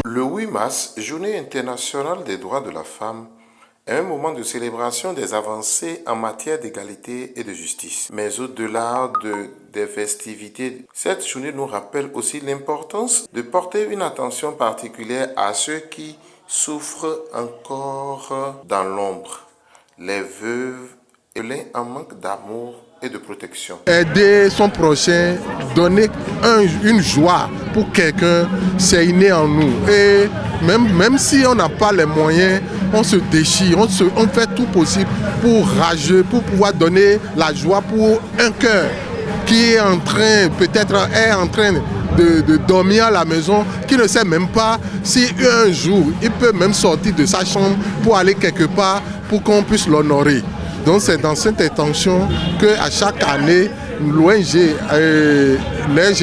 Le 8 mars, Journée internationale des droits de la femme, est un moment de célébration des avancées en matière d'égalité et de justice. Mais au-delà des festivités, cette journée nous rappelle aussi l'importance de porter une attention particulière à ceux qui souffrent encore dans l'ombre, les veuves et les en manque d'amour et de protection. Aider son prochain, donner une joie pour quelqu'un, c'est inné en nous. Et même si on n'a pas les moyens, on se déchire, on fait tout possible pour rager, pour pouvoir donner la joie pour un cœur qui est en train de dormir à la maison, qui ne sait même pas si un jour il peut même sortir de sa chambre pour aller quelque part pour qu'on puisse l'honorer. Donc c'est dans cette intention qu'à chaque année, l'ONG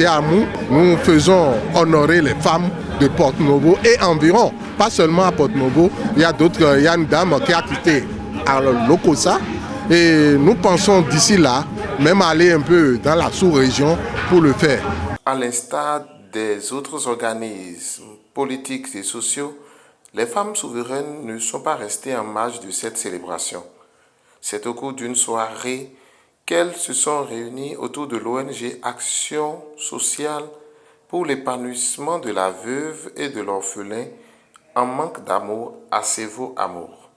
Amou, nous faisons honorer les femmes de Porto-Novo et environ, pas seulement à Porto-Novo, il y a une dame qui a quitté à Lokossa et nous pensons d'ici là, même aller un peu dans la sous-région pour le faire. À l'instar des autres organismes politiques et sociaux, les femmes souveraines ne sont pas restées en marge de cette célébration. C'est au cours d'une soirée qu'elles se sont réunies autour de l'ONG Action sociale pour l'épanouissement de la veuve et de l'orphelin en manque d'amour à Sevo Amour.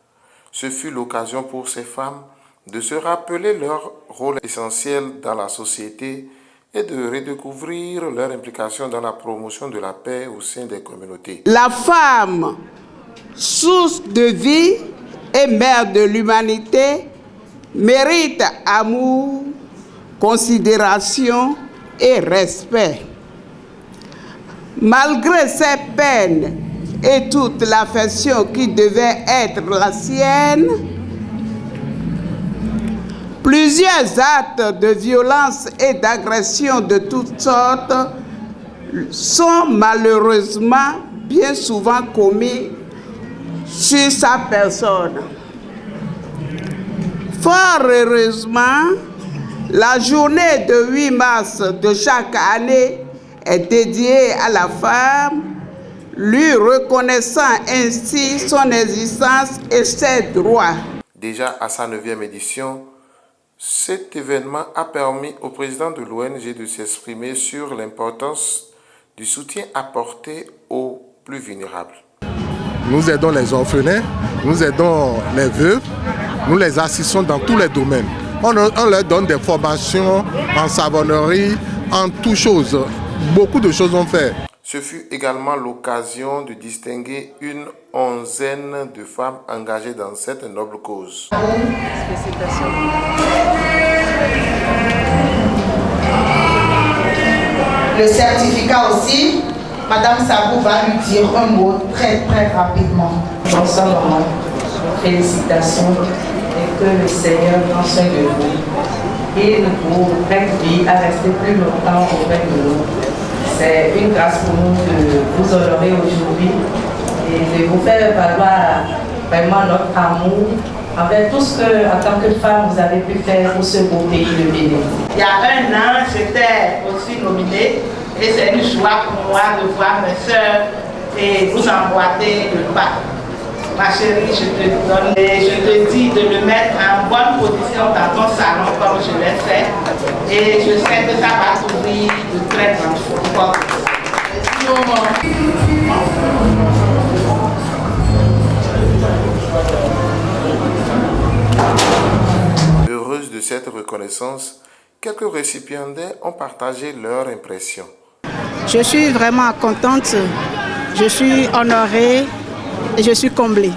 Ce fut l'occasion pour ces femmes de se rappeler leur rôle essentiel dans la société et de redécouvrir leur implication dans la promotion de la paix au sein des communautés. La femme, source de vie et mère de l'humanité, mérite amour, considération et respect. Malgré ses peines et toute l'affection qui devait être la sienne, plusieurs actes de violence et d'agression de toutes sortes sont malheureusement bien souvent commis sur sa personne. Fort heureusement, la journée de 8 mars de chaque année est dédiée à la femme, lui reconnaissant ainsi son existence et ses droits. Déjà à sa 9e édition, cet événement a permis au président de l'ONG de s'exprimer sur l'importance du soutien apporté aux plus vulnérables. Nous aidons les orphelins, nous aidons les veuves, nous les assistons dans tous les domaines. On leur donne des formations en savonnerie, en toutes choses. Beaucoup de choses ont fait. Ce fut également l'occasion de distinguer une 11aine de femmes engagées dans cette noble cause. Le certificat aussi, Madame Sabou va lui dire un mot très rapidement. Bonsoir maman, félicitations et que le Seigneur prenne soin de vous et vous prenne vie à rester plus longtemps auprès de nous. C'est une grâce pour nous de vous honorer aujourd'hui et de vous faire valoir vraiment notre amour envers tout ce que, en tant que femme, vous avez pu faire pour ce beau pays de Bénin. Il y a 1 an, j'étais aussi nominée et c'est une joie pour moi de voir mes soeurs et vous emboîter le pas. Ma chérie, je te donne et je te dis de le mettre en bonne position dans ton salon comme je l'ai fait. Et je sais que ça va s'ouvrir de très grandes portes. Heureuse de cette reconnaissance, quelques récipiendaires ont partagé leur impression. Je suis vraiment contente, je suis honorée et je suis comblée.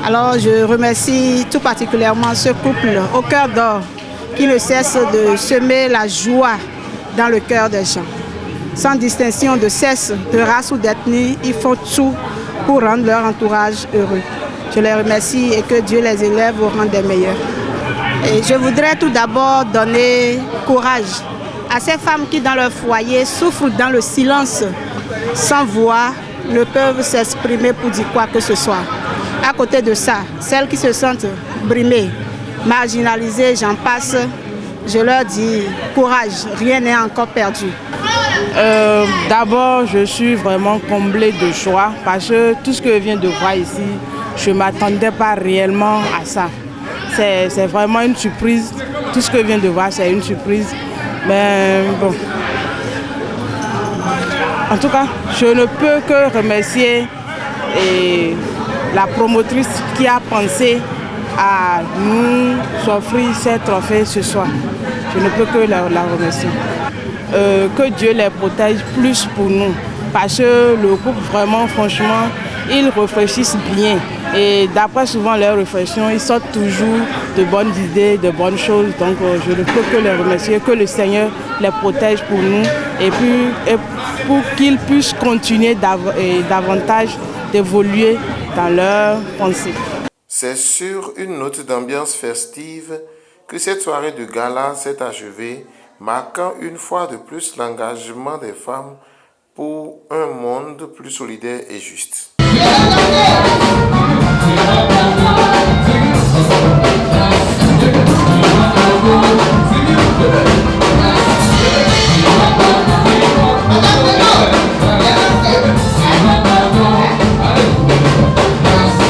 Alors je remercie tout particulièrement ce couple au cœur d'or qui ne cesse de semer la joie dans le cœur des gens. Sans distinction de sexe, de race ou d'ethnie, ils font tout pour rendre leur entourage heureux. Je les remercie et que Dieu les élève au rang des meilleurs. Et je voudrais tout d'abord donner courage à ces femmes qui dans leur foyer souffrent dans le silence, sans voix, ne peuvent s'exprimer pour dire quoi que ce soit. À côté de ça, celles qui se sentent brimées, marginalisées, j'en passe, je leur dis courage, rien n'est encore perdu. D'abord, je suis vraiment comblée de joie parce que tout ce que je viens de voir ici, je ne m'attendais pas réellement à ça. C'est vraiment une surprise. Tout ce que je viens de voir, c'est une surprise. Mais bon. En tout cas, je ne peux que remercier la promotrice qui a pensé à nous offrir ces trophées ce soir. Je ne peux que la remercier. Que Dieu les protège plus pour nous. Parce que le groupe, vraiment, franchement, ils réfléchissent bien. Et d'après souvent leurs réflexions, ils sortent toujours de bonnes idées, de bonnes choses. Donc je ne peux que les remercier, que le Seigneur les protège pour nous. Et puis pour qu'ils puissent continuer davantage d'évoluer dans leur pensée. C'est sur une note d'ambiance festive que cette soirée de gala s'est achevée, marquant une fois de plus l'engagement des femmes pour un monde plus solidaire et juste.